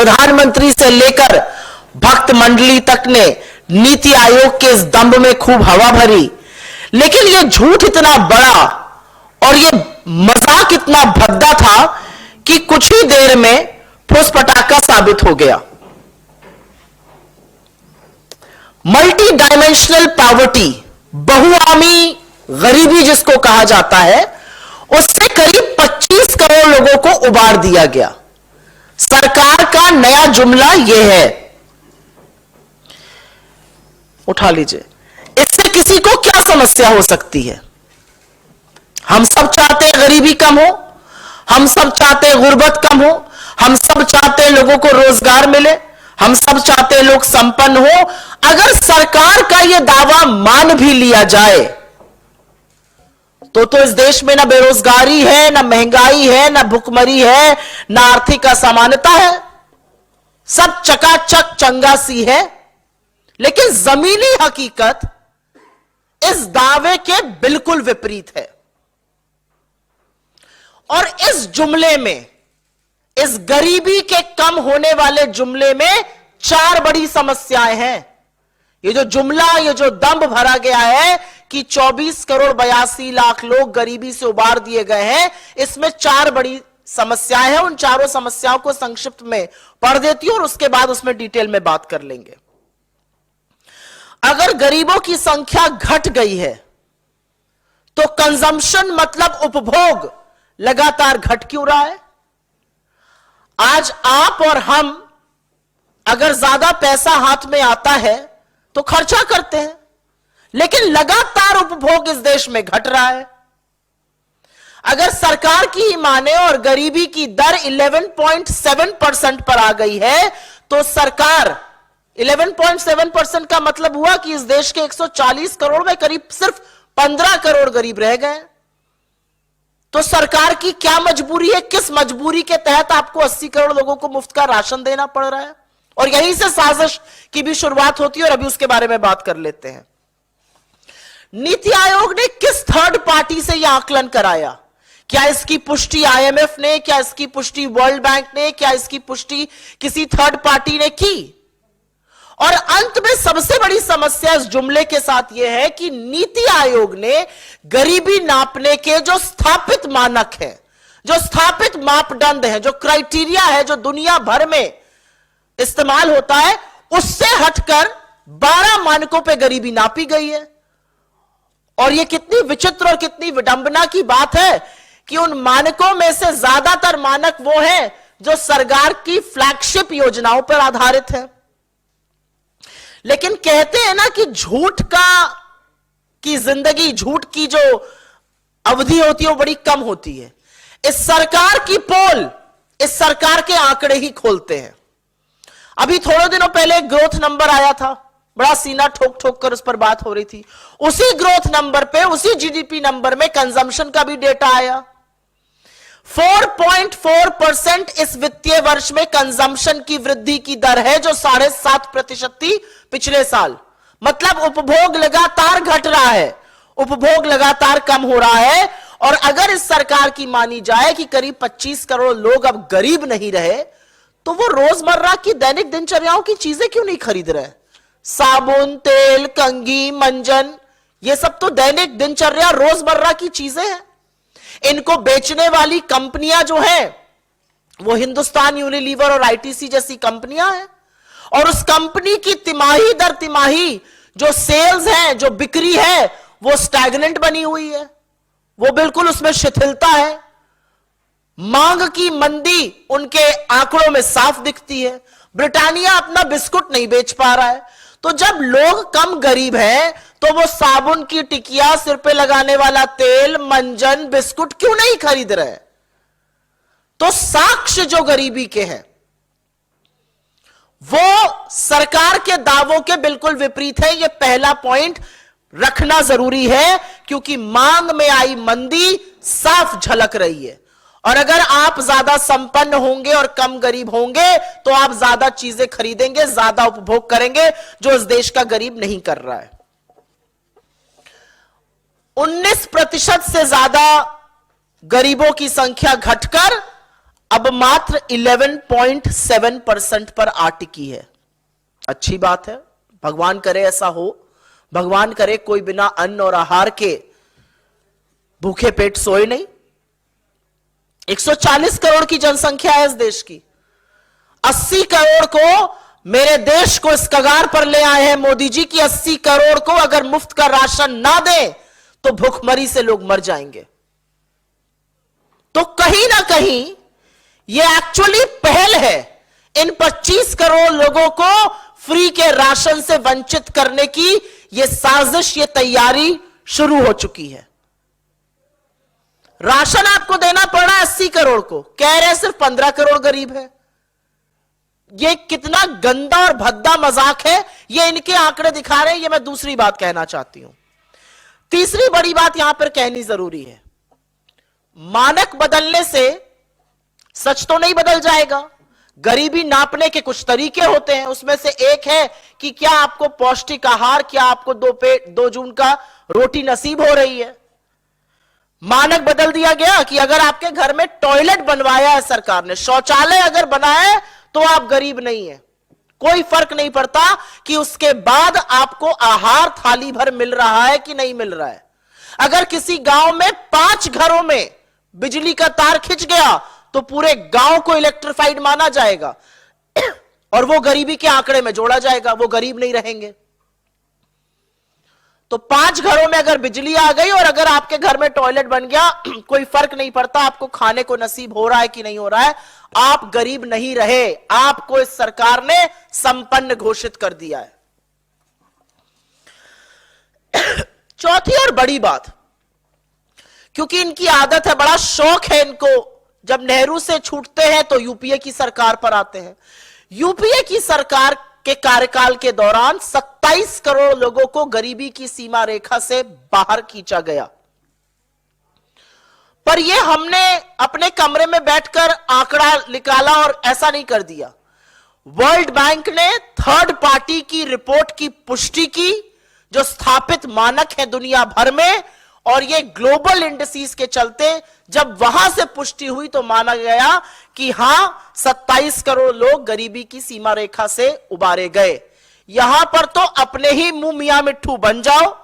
प्रधानमंत्री से लेकर भक्त मंडली तक ने नीति आयोग के इस दंभ में खूब हवा भरी, लेकिन ये झूठ इतना बड़ा और ये मजाक इतना भद्दा था कि कुछ ही देर में ठोस पटाखा साबित हो गया। मल्टी डायमेंशनल पॉवर्टी, बहुआयामी गरीबी जिसको कहा जाता है, उससे करीब 25 करोड़ लोगों को उबार दिया गया। सरकार का नया जुमला यह है, उठा लीजिए, इससे किसी को क्या समस्या हो सकती है? हम सब चाहते हैं गरीबी कम हो, हम सब चाहते हैं गुर्बत कम हो, हम सब चाहते हैं लोगों को रोजगार मिले, हम सब चाहते हैं लोग संपन्न हो। अगर सरकार का यह दावा मान भी लिया जाए तो इस देश में ना बेरोजगारी है, ना महंगाई है, ना भुखमरी है, ना आर्थिक असमानता है, सब चकाचक चंगासी है। लेकिन जमीनी हकीकत इस दावे के बिल्कुल विपरीत है। और इस जुमले में, इस गरीबी के कम होने वाले जुमले में 4 बड़ी समस्याएं हैं। ये जो जुमला, ये जो दंभ भरा गया है कि 24 करोड़ 82 लाख लोग गरीबी से उबार दिए गए हैं, इसमें 4 बड़ी समस्याएं हैं। उन चारों समस्याओं को संक्षिप्त में पढ़ देती हूं और उसके बाद उसमें डिटेल में बात कर लेंगे। अगर गरीबों की संख्या घट गई है तो कंजम्पशन मतलब उपभोग लगातार घट क्यों रहा है? आज आप और हम अगर ज्यादा पैसा हाथ में आता है तो खर्चा करते हैं, लेकिन लगातार उपभोग इस देश में घट रहा है। अगर सरकार की ही माने और गरीबी की दर 11.7% पर आ गई है तो सरकार 11.7% का मतलब हुआ कि इस देश के 140 करोड़ में करीब सिर्फ 15 करोड़ गरीब रह गए। तो सरकार की क्या मजबूरी है? किस मजबूरी के तहत आपको 80 करोड़ लोगों को मुफ्त का राशन देना पड़ रहा है? और यहीं से साजिश की भी शुरुआत होती है और अभी उसके बारे में बात कर लेते हैं। नीति आयोग ने किस थर्ड पार्टी से यह आकलन कराया? क्या इसकी पुष्टि आईएमएफ ने, क्या इसकी पुष्टि वर्ल्ड बैंक ने, क्या इसकी पुष्टि किसी थर्ड पार्टी ने की? और अंत में सबसे बड़ी समस्या इस जुमले के साथ यह है कि नीति आयोग ने गरीबी नापने के जो स्थापित मानक है, जो स्थापित मापदंड है, जो क्राइटेरिया है, जो दुनिया भर में इस्तेमाल होता है, उससे हटकर 12 मानकों पे गरीबी नापी गई है। और यह कितनी विचित्र और कितनी विडंबना की बात है कि उन मानकों में से ज्यादातर मानक वो हैं जो सरकार की फ्लैगशिप योजनाओं पर आधारित है। लेकिन कहते हैं ना कि झूठ की जिंदगी, झूठ की जो अवधि होती है वो बड़ी कम होती है। इस सरकार की पोल, इस सरकार के आंकड़े ही खोलते हैं। अभी थोड़े दिनों पहले एक ग्रोथ नंबर आया था, बड़ा सीना ठोक ठोक कर उस पर बात हो रही थी। उसी ग्रोथ नंबर पे, उसी जीडीपी नंबर में कंजम्पशन का भी डेटा आया। 4.4% इस वित्तीय वर्ष में कंजम्पशन की वृद्धि की दर है, जो 7.5% थी पिछले साल। मतलब उपभोग लगातार घट रहा है, उपभोग लगातार कम हो रहा है। और अगर इस सरकार की मानी जाए कि करीब 25 करोड़ लोग अब गरीब नहीं रहे, तो वो रोजमर्रा की दैनिक दिनचर्याओं की चीजें क्यों नहीं खरीद रहे? साबुन, तेल, कंघी, मंजन, ये सब तो दैनिक दिनचर्या रोजमर्रा की चीजें हैं। इनको बेचने वाली कंपनियां जो हैं वो हिंदुस्तान यूनिलीवर और आईटीसी जैसी कंपनियां हैं। और उस कंपनी की तिमाही दर तिमाही जो सेल्स हैं, जो बिक्री है, वो स्टैग्नेंट बनी हुई है, वो बिल्कुल उसमें शिथिलता है। मांग की मंदी उनके आंकड़ों में साफ दिखती है। ब्रिटानिया अपना बिस्कुट नहीं बेच पा रहा है। तो जब लोग कम गरीब हैं तो वो साबुन की टिकिया, सिर पे लगाने वाला तेल, मंजन, बिस्कुट क्यों नहीं खरीद रहे? तो साक्ष्य जो गरीबी के हैं वो सरकार के दावों के बिल्कुल विपरीत है। यह पहला पॉइंट रखना जरूरी है, क्योंकि मांग में आई मंदी साफ झलक रही है। और अगर आप ज्यादा संपन्न होंगे और कम गरीब होंगे तो आप ज्यादा चीजें खरीदेंगे, ज्यादा उपभोग करेंगे, जो इस देश का गरीब नहीं कर रहा है। 19% से ज्यादा गरीबों की संख्या घटकर अब मात्र 11.7% पर आ टिकी है। अच्छी बात है, भगवान करे ऐसा हो, भगवान करे कोई बिना अन्न और आहार के भूखे पेट सोए नहीं। 140 करोड़ की जनसंख्या है इस देश की, 80 करोड़ को मेरे देश को इस कगार पर ले आए हैं मोदी जी की 80 करोड़ को अगर मुफ्त का राशन ना दे तो भूखमरी से लोग मर जाएंगे। तो कहीं ना कहीं यह एक्चुअली पहल है इन 25 करोड़ लोगों को फ्री के राशन से वंचित करने की। यह साजिश, यह तैयारी शुरू हो चुकी है। राशन आपको देना पड़ रहा है 80 करोड़ को, कह रहे हैं सिर्फ 15 करोड़ गरीब है। यह कितना गंदा और भद्दा मजाक है, यह इनके आंकड़े दिखा रहे हैं। यह मैं दूसरी बात कहना चाहती हूं। तीसरी बड़ी बात यहां पर कहनी जरूरी है, मानक बदलने से सच तो नहीं बदल जाएगा। गरीबी नापने के कुछ तरीके होते हैं, उसमें से एक है कि क्या आपको पौष्टिक आहार, क्या आपको 2 जून का रोटी नसीब हो रही है। मानक बदल दिया गया कि अगर आपके घर में टॉयलेट बनवाया है सरकार ने, शौचालय अगर बनाए तो आप गरीब नहीं है। कोई फर्क नहीं पड़ता कि उसके बाद आपको आहार थाली भर मिल रहा है कि नहीं मिल रहा है। अगर किसी गांव में 5 घरों में बिजली का तार खिंच गया तो पूरे गांव को इलेक्ट्रिफाइड माना जाएगा और वो गरीबी के आंकड़े में जोड़ा जाएगा, वो गरीब नहीं रहेंगे। तो 5 घरों में अगर बिजली आ गई और अगर आपके घर में टॉयलेट बन गया, कोई फर्क नहीं पड़ता आपको खाने को नसीब हो रहा है कि नहीं हो रहा है, आप गरीब नहीं रहे, आपको इस सरकार ने संपन्न घोषित कर दिया है। चौथी और बड़ी बात, क्योंकि इनकी आदत है, बड़ा शौक है इनको, जब नेहरू से छूटते हैं तो यूपीए की सरकार पर आते हैं। यूपीए की सरकार के कार्यकाल के दौरान 27 करोड़ लोगों को गरीबी की सीमा रेखा से बाहर खींचा गया। पर यह हमने अपने कमरे में बैठकर आंकड़ा निकाला और ऐसा नहीं कर दिया। वर्ल्ड बैंक ने थर्ड पार्टी की रिपोर्ट की पुष्टि की, जो स्थापित मानक है दुनिया भर में, और ये ग्लोबल इंडिसेस के चलते जब वहां से पुष्टि हुई तो माना गया कि हां 27 करोड़ लोग गरीबी की सीमा रेखा से उबारे गए। यहां पर तो अपने ही मुंह मियां मिट्ठू बन जाओ,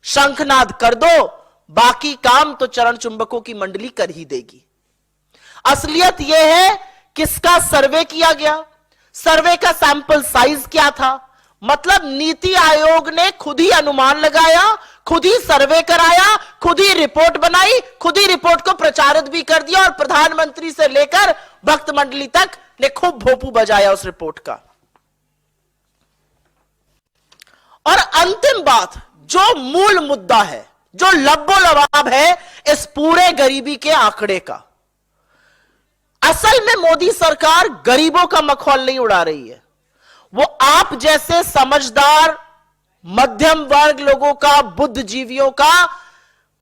शंखनाद कर दो, बाकी काम तो चरण चुंबकों की मंडली कर ही देगी। असलियत यह है किसका सर्वे किया गया, सर्वे का सैंपल साइज क्या था। मतलब नीति आयोग ने खुद ही अनुमान लगाया, खुद ही सर्वे कराया, खुद ही रिपोर्ट बनाई, खुद ही रिपोर्ट को प्रचारित भी कर दिया और प्रधानमंत्री से लेकर भक्त मंडली तक ने खूब भोपू बजाया उस रिपोर्ट का। और अंतिम बात, जो मूल मुद्दा है, जो लब्बो लबाब है इस पूरे गरीबी के आंकड़े का, असल में मोदी सरकार गरीबों का मखौल नहीं उड़ा रही है, वो आप जैसे समझदार मध्यम वर्ग लोगों का, बुद्धिजीवियों का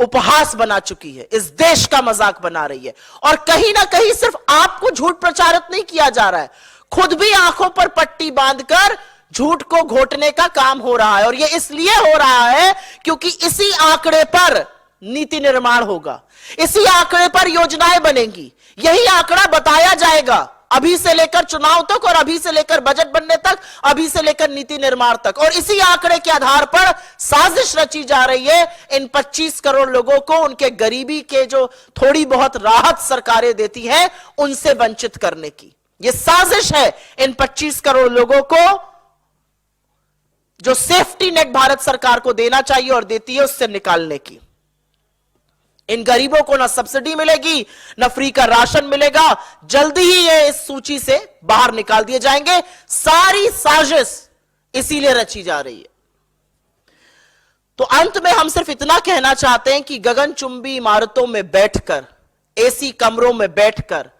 उपहास बना चुकी है, इस देश का मजाक बना रही है। और कहीं ना कहीं सिर्फ आपको झूठ प्रचारित नहीं किया जा रहा है, खुद भी आंखों पर पट्टी बांधकर झूठ को घोटने का काम हो रहा है। और यह इसलिए हो रहा है क्योंकि इसी आंकड़े पर नीति निर्माण होगा, इसी आंकड़े पर योजनाएं बनेंगी, यही आंकड़ा बताया जाएगा अभी से लेकर चुनाव तक और अभी से लेकर बजट बनने तक, अभी से लेकर नीति निर्माण तक। और इसी आंकड़े के आधार पर साजिश रची जा रही है इन 25 करोड़ लोगों को उनके गरीबी के जो थोड़ी बहुत राहत सरकारें देती हैं उनसे वंचित करने की। यह साजिश है इन 25 करोड़ लोगों को जो सेफ्टी नेट भारत सरकार को देना चाहिए और देती है उससे निकालने की। इन गरीबों को ना सब्सिडी मिलेगी, ना फ्री का राशन मिलेगा, जल्दी ही ये इस सूची से बाहर निकाल दिए जाएंगे। सारी साजिश इसीलिए रची जा रही है। तो अंत में हम सिर्फ इतना कहना चाहते हैं कि गगनचुंबी इमारतों में बैठकर, एसी कमरों में बैठकर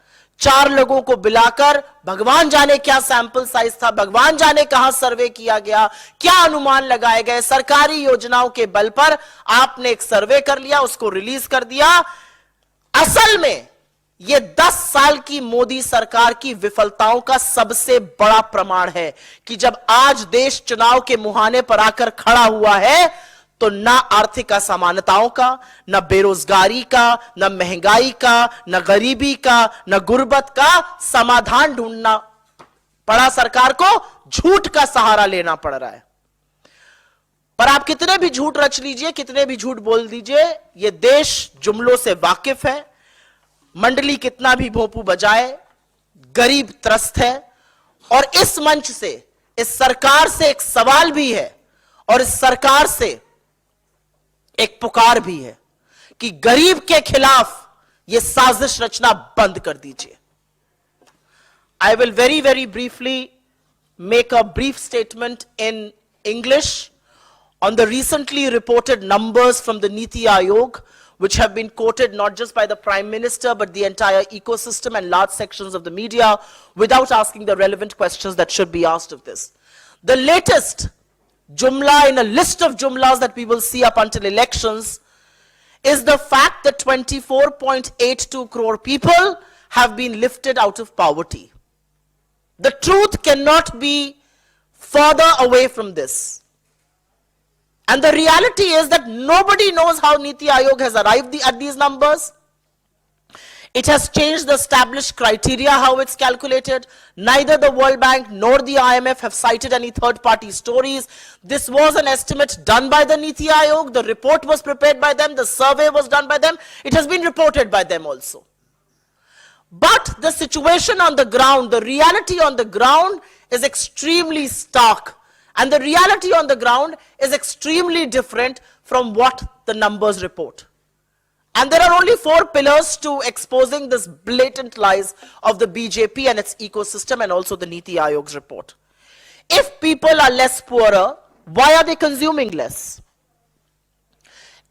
4 लोगों को बुलाकर, भगवान जाने क्या सैंपल साइज था, भगवान जाने कहां सर्वे किया गया, क्या अनुमान लगाए गए, सरकारी योजनाओं के बल पर आपने एक सर्वे कर लिया, उसको रिलीज कर दिया। असल में यह 10 साल की मोदी सरकार की विफलताओं का सबसे बड़ा प्रमाण है कि जब आज देश चुनाव के मुहाने पर आकर खड़ा हुआ है तो ना आर्थिक असमानताओं का, ना बेरोजगारी का, ना महंगाई का, ना गरीबी का, ना गुर्बत का समाधान ढूंढना पड़ा सरकार को, झूठ का सहारा लेना पड़ रहा है। पर आप कितने भी झूठ रच लीजिए, कितने भी झूठ बोल दीजिए, यह देश जुमलों से वाकिफ है। मंडली कितना भी भोंपू बजाए, गरीब त्रस्त है। और इस मंच से, इस सरकार से एक सवाल भी है और इस सरकार से एक पुकार भी है कि गरीब के खिलाफ यह साजिश रचना बंद कर दीजिए। I will very briefly make a brief statement in English on the recently reported numbers from the Niti Aayog, which have been quoted not just by the Prime Minister but the entire ecosystem and large sections of the media without asking the relevant questions that should be asked of this. The latest jumla in a list of jumlas that we will see up until elections is the fact that 24.82 crore people have been lifted out of poverty. The truth cannot be further away from this. And the reality is that nobody knows how Niti Aayog has arrived at these numbers. It has changed the established criteria how it's calculated. Neither the World Bank nor the IMF have cited any third-party stories. This was an estimate done by the Niti Aayog. The report was prepared by them. The survey was done by them. It has been reported by them also. But the situation on the ground, the reality on the ground is extremely stark. And the reality on the ground is extremely different from what the numbers report. And there are only 4 pillars to exposing this blatant lies of the BJP and its ecosystem and also the Niti Aayog's report. If people are less poorer, why are they consuming less?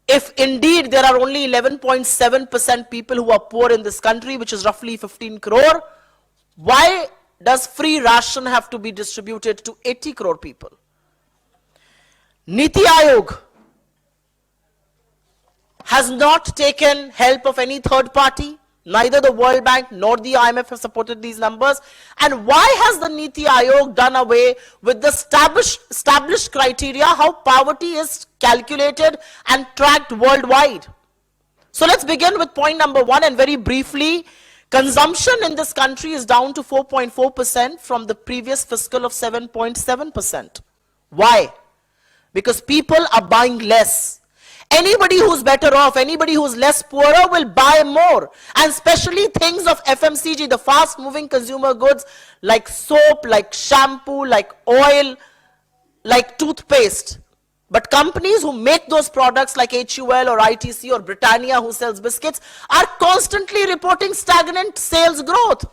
If indeed there are only 11.7% people who are poor in this country, which is roughly 15 crore, why does free ration have to be distributed to 80 crore people? Niti Aayog has not taken help of any third party. Neither the World Bank nor the IMF have supported these numbers. And why has the Niti Aayog done away with the established criteria how poverty is calculated and tracked worldwide? So let's begin with point number 1, and very briefly, consumption in this country is down to 4.4% from the previous fiscal of 7.7%. Why? Because people are buying less. Anybody who's better off, anybody who's less poorer will buy more. And especially things of FMCG, the fast-moving consumer goods like soap, like shampoo, like oil, like toothpaste. But companies who make those products like HUL or ITC or Britannia who sells biscuits are constantly reporting stagnant sales growth.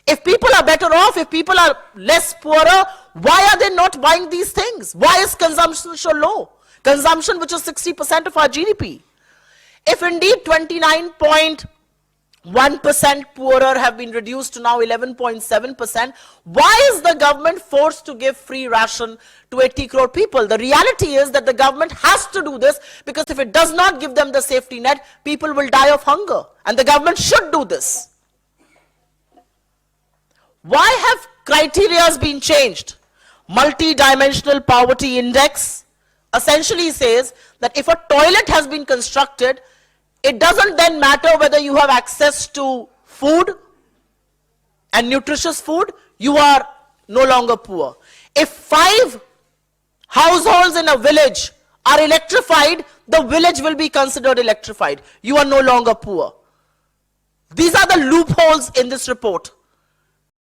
If people are better off, if people are less poorer, why are they not buying these things? Why is consumption so low? Consumption, which is 60% of our GDP. If indeed 29.1% poorer have been reduced to now 11.7%, why is the government forced to give free ration to 80 crore people? The reality is that the government has to do this because if it does not give them the safety net, people will die of hunger. And the government should do this. Why have criteria been changed? Multi-dimensional poverty index essentially says that if a toilet has been constructed, it doesn't then matter whether you have access to food and nutritious food, you are no longer poor. If 5 households in a village are electrified, the village will be considered electrified. You are no longer poor. These are the loopholes in this report.